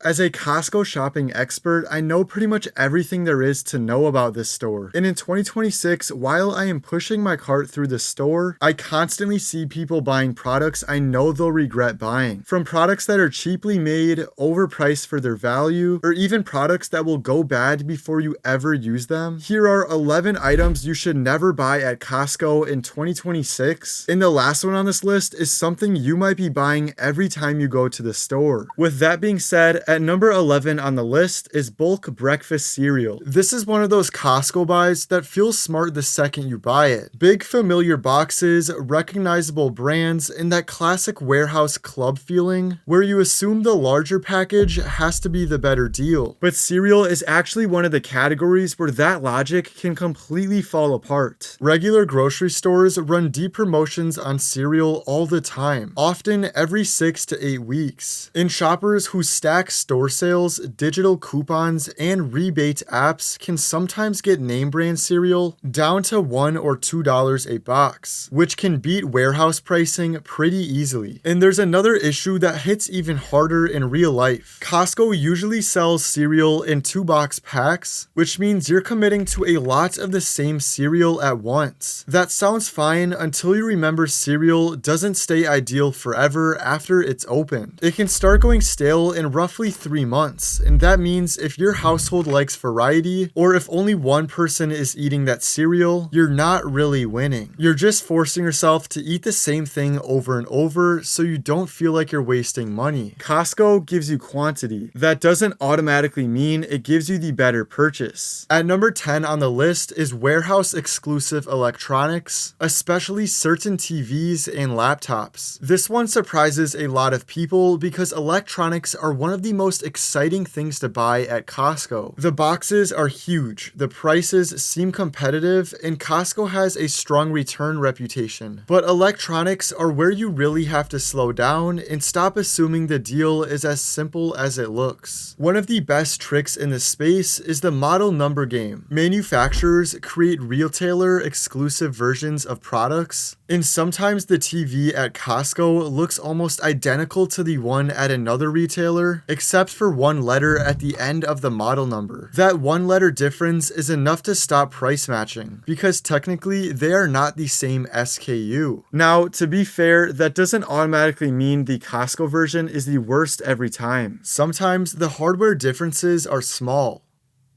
As a Costco shopping expert, I know pretty much everything there is to know about this store. And in 2026, while I am pushing my cart through the store, I constantly see people buying products I know they'll regret buying. From products that are cheaply made, overpriced for their value, or even products that will go bad before you ever use them. Here are 11 items you should never buy at Costco in 2026. And the last one on this list is something you might be buying every time you go to the store. With that being said, at number 11 on the list is bulk breakfast cereal. This is one of those Costco buys that feels smart the second you buy it. Big familiar boxes, recognizable brands, and that classic warehouse club feeling where you assume the larger package has to be the better deal. But cereal is actually one of the categories where that logic can completely fall apart. Regular grocery stores run deep promotions on cereal all the time, often every 6 to 8 weeks. And shoppers who stack store sales, digital coupons, and rebate apps can sometimes get name brand cereal down to $1 or $2 a box, which can beat warehouse pricing pretty easily. And there's another issue that hits even harder in real life. Costco usually sells cereal in 2-box packs, which means you're committing to a lot of the same cereal at once. That sounds fine until you remember cereal doesn't stay ideal forever after it's opened. It can start going stale in roughly 3 months, and that means if your household likes variety, or if only one person is eating that cereal, you're not really winning. You're just forcing yourself to eat the same thing over and over so you don't feel like you're wasting money. Costco gives you quantity. That doesn't automatically mean it gives you the better purchase. At number 10 on the list is warehouse exclusive electronics, especially certain TVs and laptops. This one surprises a lot of people because electronics are one of the most exciting things to buy at Costco. The boxes are huge, the prices seem competitive, and Costco has a strong return reputation. But electronics are where you really have to slow down and stop assuming the deal is as simple as it looks. One of the best tricks in this space is the model number game. Manufacturers create retailer exclusive versions of products, and sometimes the TV at Costco looks almost identical to the one at another retailer, except for one letter at the end of the model number. That one letter difference is enough to stop price matching, because technically they are not the same SKU. Now, to be fair, that doesn't automatically mean the Costco version is the worst every time. Sometimes the hardware differences are small,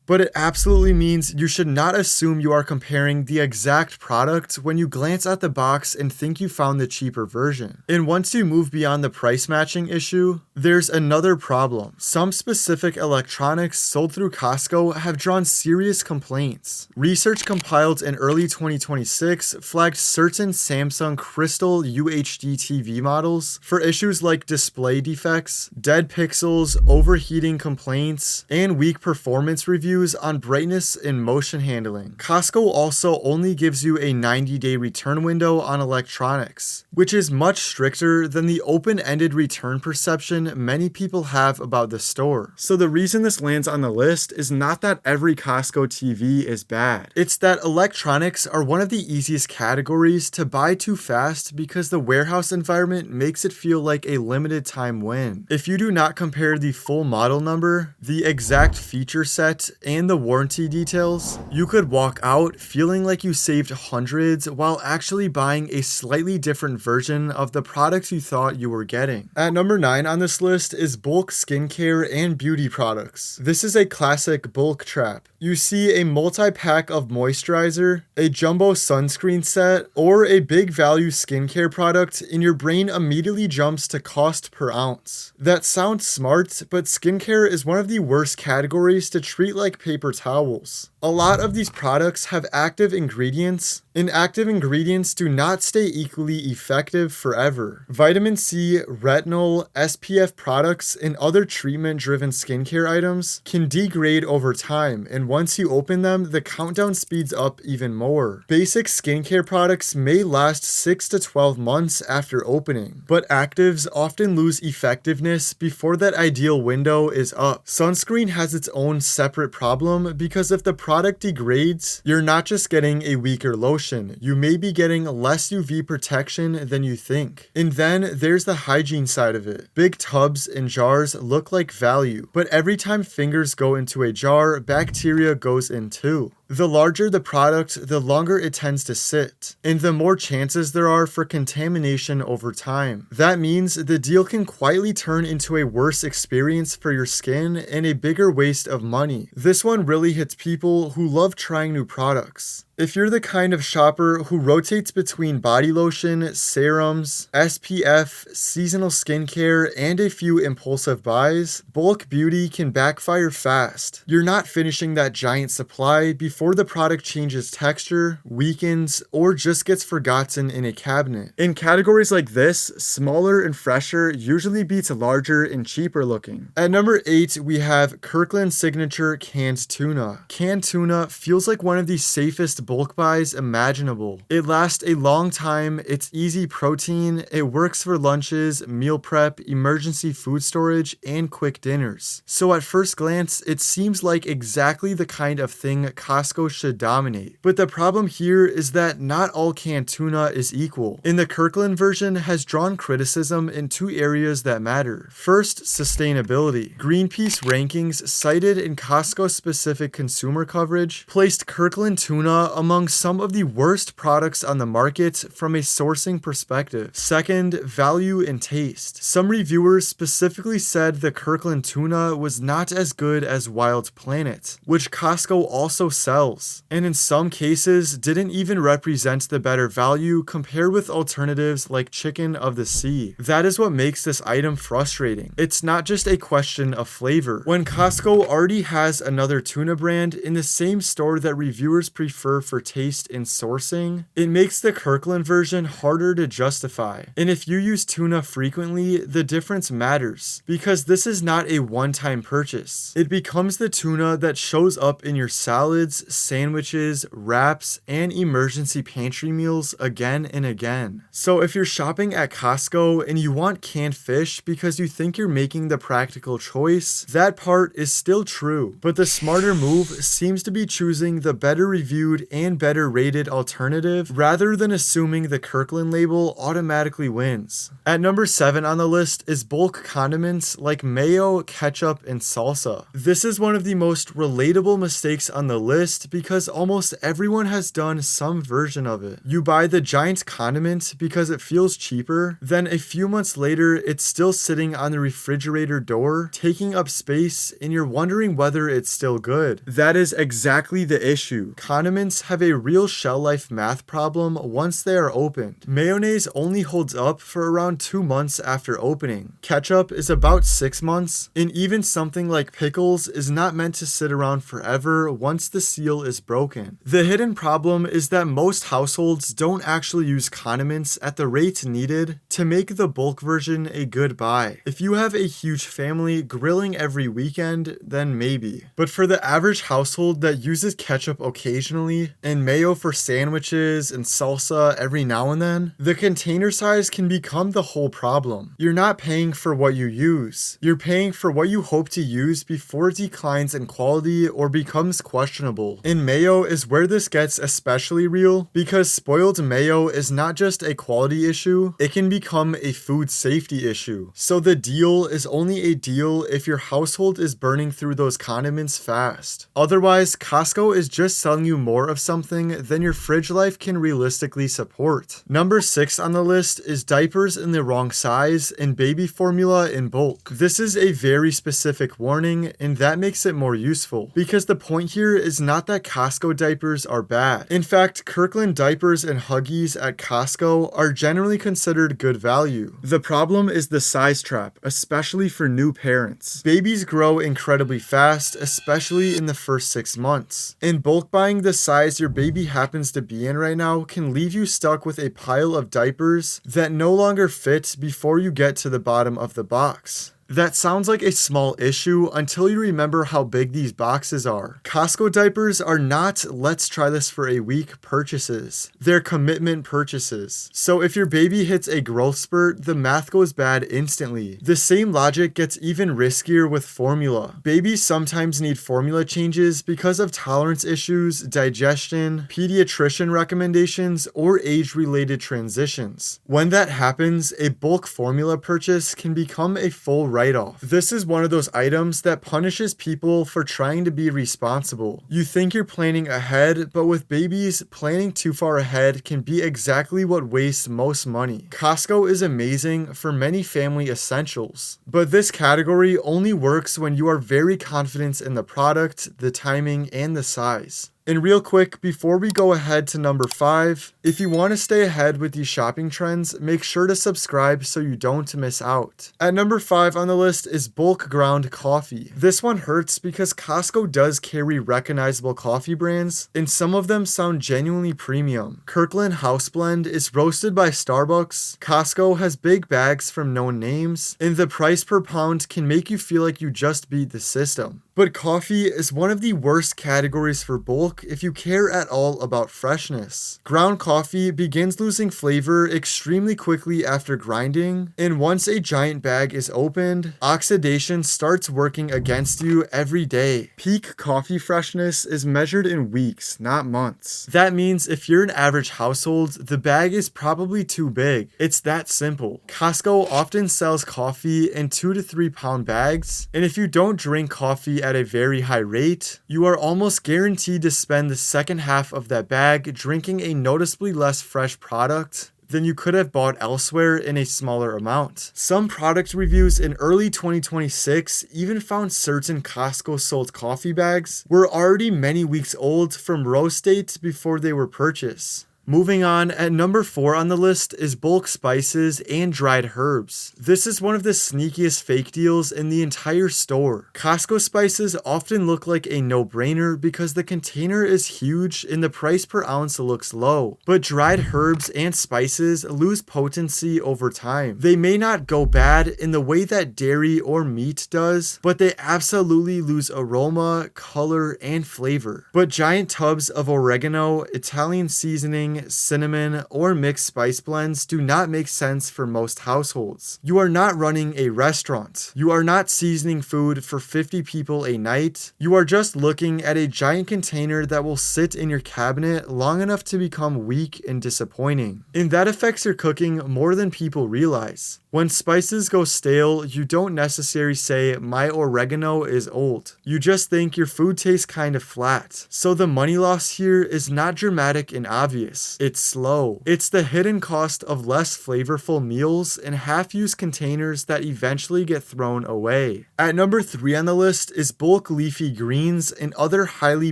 but it absolutely means you should not assume you are comparing the exact product when you glance at the box and think you found the cheaper version. And once you move beyond the price matching issue, there's another problem. Some specific electronics sold through Costco have drawn serious complaints. Research compiled in early 2026 flagged certain Samsung Crystal UHD TV models for issues like display defects, dead pixels, overheating complaints, and weak performance reviews on brightness and motion handling. Costco also only gives you a 90-day return window on electronics, which is much stricter than the open-ended return perception many people have about the store. So the reason this lands on the list is not that every Costco TV is bad. It's that electronics are one of the easiest categories to buy too fast because the warehouse environment makes it feel like a limited time win. If you do not compare the full model number, the exact feature set, and the warranty details, you could walk out feeling like you saved hundreds while actually buying a slightly different version of the product you thought you were getting. At number 9 on this list is bulk skincare and beauty products. This is a classic bulk trap. You see a multi-pack of moisturizer, a jumbo sunscreen set, or a big value skincare product, and your brain immediately jumps to cost per ounce. That sounds smart, but skincare is one of the worst categories to treat like paper towels. A lot of these products have active ingredients, and active ingredients do not stay equally effective forever. Vitamin C, retinol, SPF products, and other treatment-driven skincare items can degrade over time, and once you open them, the countdown speeds up even more. Basic skincare products may last 6 to 12 months after opening, but actives often lose effectiveness before that ideal window is up. Sunscreen has its own separate problem because if the product degrades, you're not just getting a weaker lotion, lotion, you may be getting less UV protection than you think. And then there's the hygiene side of it. Big tubs and jars look like value, but every time fingers go into a jar, bacteria goes in too. The larger the product, the longer it tends to sit, and the more chances there are for contamination over time. That means the deal can quietly turn into a worse experience for your skin and a bigger waste of money. This one really hits people who love trying new products. If you're the kind of shopper who rotates between body lotion, serums, SPF, seasonal skincare, and a few impulsive buys, bulk beauty can backfire fast. You're not finishing that giant supply before the product changes texture, weakens, or just gets forgotten in a cabinet. In categories like this, smaller and fresher usually beats larger and cheaper looking. At number 8, we have Kirkland Signature Canned Tuna. Canned tuna feels like one of the safest bulk buys imaginable. It lasts a long time, it's easy protein, it works for lunches, meal prep, emergency food storage, and quick dinners. So at first glance, it seems like exactly the kind of thing Costco should dominate. But the problem here is that not all canned tuna is equal. And the Kirkland version has drawn criticism in 2 areas that matter. First, sustainability. Greenpeace rankings cited in Costco-specific consumer coverage placed Kirkland tuna among some of the worst products on the market from a sourcing perspective. Second, value and taste. Some reviewers specifically said the Kirkland tuna was not as good as Wild Planet, which Costco also sells, and in some cases didn't even represent the better value compared with alternatives like chicken of the sea. That is what makes this item frustrating. It's not just a question of flavor. When Costco already has another tuna brand in the same store that reviewers prefer for taste and sourcing, it makes the Kirkland version harder to justify. And if you use tuna frequently, the difference matters, because this is not a one-time purchase. It becomes the tuna that shows up in your salads, sandwiches, wraps, and emergency pantry meals again and again. So if you're shopping at Costco and you want canned fish because you think you're making the practical choice, that part is still true. But the smarter move seems to be choosing the better reviewed and better rated alternative rather than assuming the Kirkland label automatically wins. At number 7 on the list is bulk condiments like mayo, ketchup, and salsa. This is one of the most relatable mistakes on the list because almost everyone has done some version of it. You buy the giant condiment because it feels cheaper, then a few months later it's still sitting on the refrigerator door, taking up space, and you're wondering whether it's still good. That is exactly the issue. Condiments have a real shelf life math problem once they are opened. Mayonnaise only holds up for around 2 months after opening. Ketchup is about 6 months, and even something like pickles is not meant to sit around forever once the seal is broken. The hidden problem is that most households don't actually use condiments at the rate needed to make the bulk version a good buy. If you have a huge family grilling every weekend, then maybe. But for the average household that uses ketchup occasionally and mayo for sandwiches and salsa every now and then, the container size can become the whole problem. You're not paying for what you use. You're paying for what you hope to use before it declines in quality or becomes questionable. And mayo is where this gets especially real because spoiled mayo is not just a quality issue, it can become a food safety issue. So the deal is only a deal if your household is burning through those condiments fast. Otherwise, Costco is just selling you more of something than your fridge life can realistically support. Number 6 on the list is diapers in the wrong size and baby formula in bulk. This is a very specific warning, and that makes it more useful because the point here is not that Costco diapers are bad. In fact, Kirkland diapers and Huggies at Costco are generally considered good value. The problem is the size trap, especially for new parents. Babies grow incredibly fast, especially in the first 6 months. And bulk buying the size your baby happens to be in right now can leave you stuck with a pile of diapers that no longer fit before you get to the bottom of the box. That sounds like a small issue until you remember how big these boxes are. Costco diapers are not let's try this for a week purchases. They're commitment purchases. So if your baby hits a growth spurt, the math goes bad instantly. The same logic gets even riskier with formula. Babies sometimes need formula changes because of tolerance issues, digestion, pediatrician recommendations, or age-related transitions. When that happens, a bulk formula purchase can become a full write-off. This is one of those items that punishes people for trying to be responsible. You think you're planning ahead, but with babies, planning too far ahead can be exactly what wastes most money. Costco is amazing for many family essentials, but this category only works when you are very confident in the product, the timing, and the size. And real quick, before we go ahead to number 5, if you want to stay ahead with these shopping trends, make sure to subscribe so you don't miss out. At number 5 on the list is bulk ground coffee. This one hurts because Costco does carry recognizable coffee brands, and some of them sound genuinely premium. Kirkland House Blend is roasted by Starbucks, Costco has big bags from known names, and the price per pound can make you feel like you just beat the system. But coffee is one of the worst categories for bulk if you care at all about freshness. Ground coffee begins losing flavor extremely quickly after grinding, and once a giant bag is opened, oxidation starts working against you every day. Peak coffee freshness is measured in weeks, not months. That means if you're an average household, the bag is probably too big. It's that simple. Costco often sells coffee in 2 to 3 pound bags, and if you don't drink coffee at a very high rate, you are almost guaranteed to spend the second half of that bag drinking a noticeably less fresh product than you could have bought elsewhere in a smaller amount. Some product reviews in early 2026 even found certain Costco sold coffee bags were already many weeks old from roast dates before they were purchased. Moving on, at number 4 on the list is bulk spices and dried herbs. This is one of the sneakiest fake deals in the entire store. Costco spices often look like a no-brainer because the container is huge and the price per ounce looks low. But dried herbs and spices lose potency over time. They may not go bad in the way that dairy or meat does, but they absolutely lose aroma, color, and flavor. But giant tubs of oregano, Italian seasoning, cinnamon, or mixed spice blends do not make sense for most households. You are not running a restaurant. You are not seasoning food for 50 people a night. You are just looking at a giant container that will sit in your cabinet long enough to become weak and disappointing. And that affects your cooking more than people realize. When spices go stale, you don't necessarily say, my oregano is old. You just think your food tastes kind of flat. So the money loss here is not dramatic and obvious. It's slow. It's the hidden cost of less flavorful meals and half-used containers that eventually get thrown away. At number 3 on the list is bulk leafy greens and other highly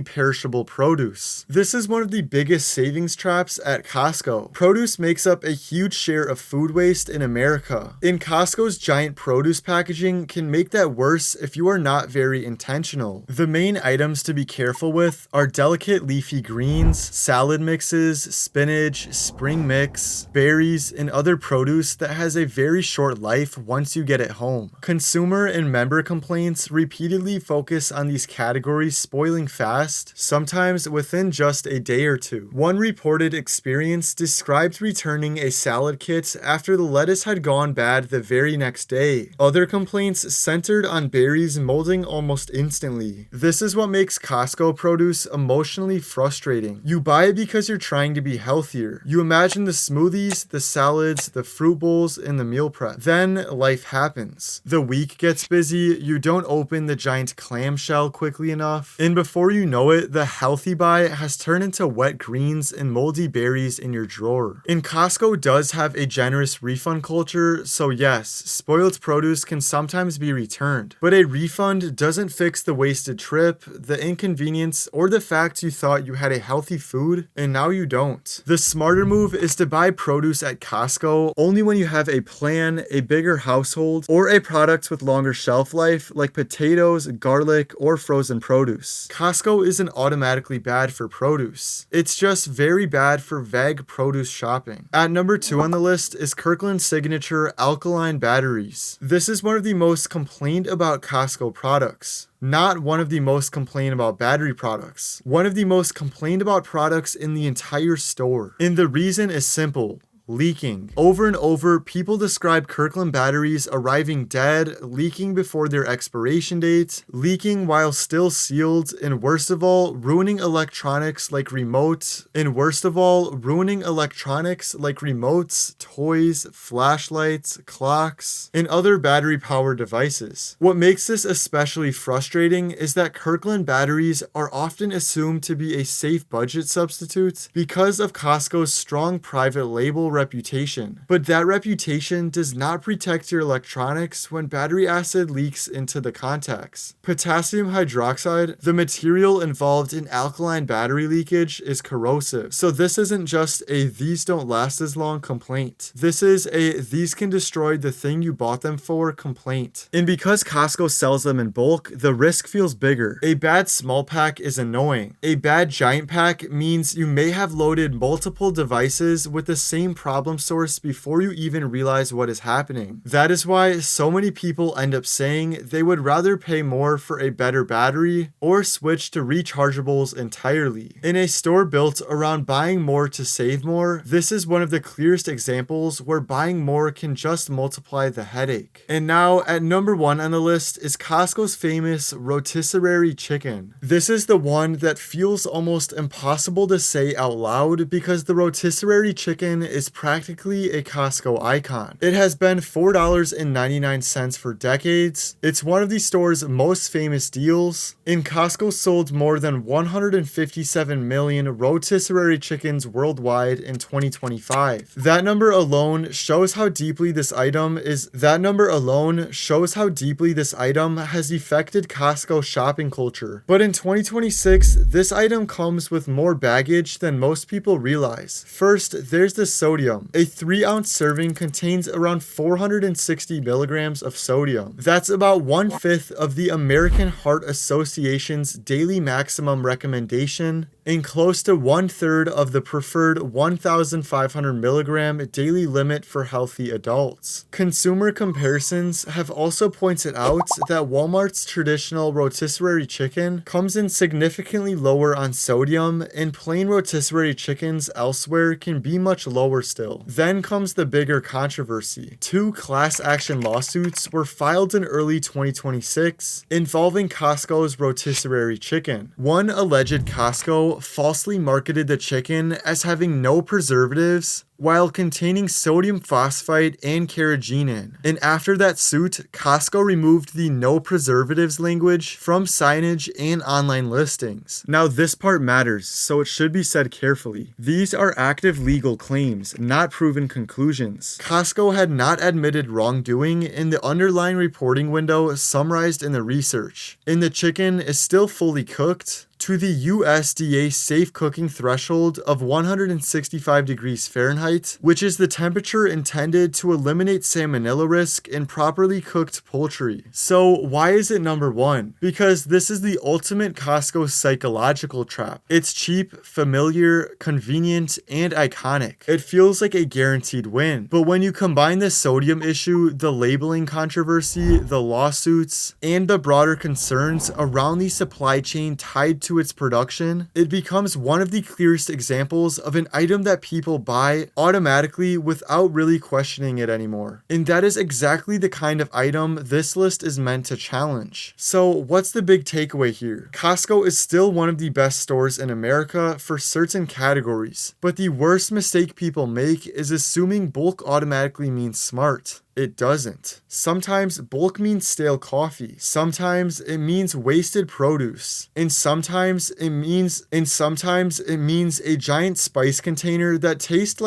perishable produce. This is one of the biggest savings traps at Costco. Produce makes up a huge share of food waste in America. And Costco's giant produce packaging can make that worse if you are not very intentional. The main items to be careful with are delicate leafy greens, salad mixes, spinach, spring mix, berries, and other produce that has a very short life once you get it home. Consumer and member complaints repeatedly focus on these categories spoiling fast, sometimes within just a day or two. One reported experience described returning a salad kit after the lettuce had gone bad the very next day. Other complaints centered on berries molding almost instantly. This is what makes Costco produce emotionally frustrating. You buy it because you're trying to be healthier. You imagine the smoothies, the salads, the fruit bowls, and the meal prep. Then life happens. The week gets busy, you don't open the giant clamshell quickly enough, and before you know it, the healthy buy has turned into wet greens and moldy berries in your drawer. And Costco does have a generous refund culture, so yes, spoiled produce can sometimes be returned, but a refund doesn't fix the wasted trip, the inconvenience, or the fact you thought you had a healthy food and now you don't. The smarter move is to buy produce at Costco only when you have a plan, a bigger household, or a product with longer shelf life like potatoes, garlic, or frozen produce. Costco isn't automatically bad for produce. It's just very bad for vague produce shopping. At number 2 on the list is Kirkland's signature alkaline batteries. This is one of the most complained about Costco products. Not one of the most complained about battery products. One of the most complained about products in the entire store. And the reason is simple. Leaking. Over and over, people describe Kirkland batteries arriving dead, leaking before their expiration date, leaking while still sealed, and worst of all, ruining electronics like remotes, toys, flashlights, clocks, and other battery-powered devices. What makes this especially frustrating is that Kirkland batteries are often assumed to be a safe budget substitute because of Costco's strong private label reputation. But that reputation does not protect your electronics when battery acid leaks into the contacts. Potassium hydroxide, the material involved in alkaline battery leakage, is corrosive. So this isn't just a "these don't last as long" complaint. This is a "these can destroy the thing you bought them for" complaint. And because Costco sells them in bulk, the risk feels bigger. A bad small pack is annoying. A bad giant pack means you may have loaded multiple devices with the same problem source before you even realize what is happening. That is why so many people end up saying they would rather pay more for a better battery or switch to rechargeables entirely. In a store built around buying more to save more, this is one of the clearest examples where buying more can just multiply the headache. And now at number 1 on the list is Costco's famous Rotisserie chicken. This is the one that feels almost impossible to say out loud because the Rotisserie chicken is practically a Costco icon. It has been $4.99 for decades. It's one of the store's most famous deals, and Costco sold more than 157 million Rotisserie chickens worldwide in 2025. That number alone shows how deeply this item has affected Costco shopping culture. But in 2026, this item comes with more baggage than most people realize. First, there's the sodium. A 3-ounce serving contains around 460 milligrams of sodium. That's about 1/5 of the American Heart Association's daily maximum recommendation, and close to 1/3 of the preferred 1,500 milligram daily limit for healthy adults. Consumer comparisons have also pointed out that Walmart's traditional rotisserie chicken comes in significantly lower on sodium, and plain rotisserie chickens elsewhere can be much lower still. Then comes the bigger controversy. 2 class action lawsuits were filed in early 2026 involving Costco's rotisserie chicken. One alleged Costco falsely marketed the chicken as having no preservatives while containing sodium phosphate and carrageenan. And after that suit, Costco removed the "no preservatives" language from signage and online listings. Now this part matters, so it should be said carefully. These are active legal claims, not proven conclusions. Costco had not admitted wrongdoing in the underlying reporting window summarized in the research. And the chicken is still fully cooked to the USDA safe cooking threshold of 165 degrees Fahrenheit, which is the temperature intended to eliminate salmonella risk in properly cooked poultry. So why is it number 1? Because this is the ultimate Costco psychological trap. It's cheap, familiar, convenient, and iconic. It feels like a guaranteed win. But when you combine the sodium issue, the labeling controversy, the lawsuits, and the broader concerns around the supply chain tied to its production, it becomes one of the clearest examples of an item that people buy automatically without really questioning it anymore. And that is exactly the kind of item this list is meant to challenge. So what's the big takeaway here? Costco is still one of the best stores in America for certain categories, but the worst mistake people make is assuming bulk automatically means smart. It doesn't. Sometimes bulk means stale coffee. Sometimes it means wasted produce. And sometimes it means a giant spice container that tastes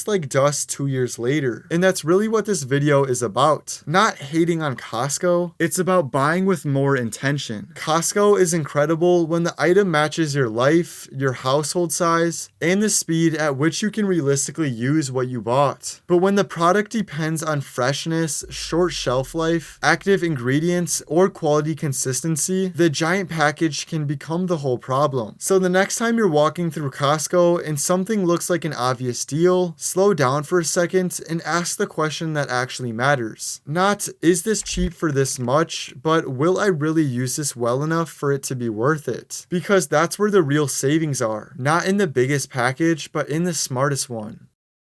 like dust 2 years later. And that's really what this video is about. Not hating on Costco, it's about buying with more intention. Costco is incredible when the item matches your life, your household size, and the speed at which you can realistically realistically use what you bought. But when the product depends on freshness, short shelf life, active ingredients, or quality consistency, the giant package can become the whole problem. So the next time you're walking through Costco and something looks like an obvious deal, slow down for a second and ask the question that actually matters. Not, is this cheap for this much, but will I really use this well enough for it to be worth it? Because that's where the real savings are. Not in the biggest package, but in the smartest one.